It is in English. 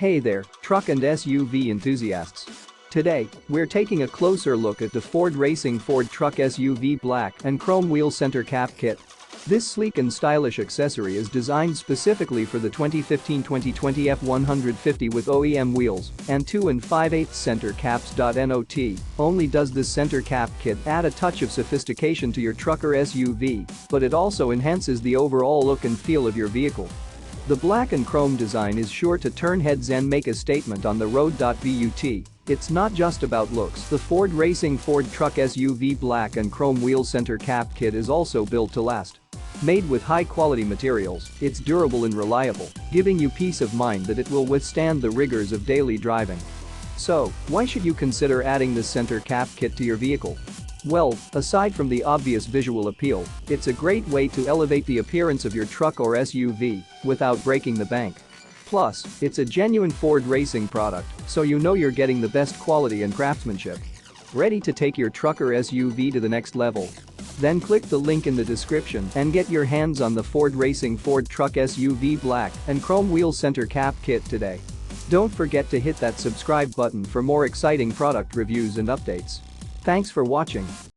Hey there, truck and SUV enthusiasts. Today, we're taking a closer look at the Ford Racing Ford Truck SUV Black and Chrome Wheel Center Cap Kit. This sleek and stylish accessory is designed specifically for the 2015-2020 F-150 with OEM wheels and 2 5/8 center caps. Not only does this center cap kit add a touch of sophistication to your truck or SUV, but it also enhances the overall look and feel of your vehicle. The black and chrome design is sure to turn heads and make a statement on the road. But it's not just about looks. The Ford Racing Ford Truck SUV Black and Chrome Wheel Center Cap Kit is also built to last. Made with high-quality materials, it's durable and reliable, giving you peace of mind that it will withstand the rigors of daily driving. So, why should you consider adding this center cap kit to your vehicle? Well, aside from the obvious visual appeal, it's a great way to elevate the appearance of your truck or SUV without breaking the bank. Plus, it's a genuine Ford racing product, so you know you're getting the best quality and craftsmanship. Ready to take your truck or SUV to the next level? Then click the link in the description and get your hands on the Ford Racing Ford Truck SUV Black and Chrome Wheel Center Cap Kit today. Don't forget to hit that subscribe button for more exciting product reviews and updates. Thanks for watching.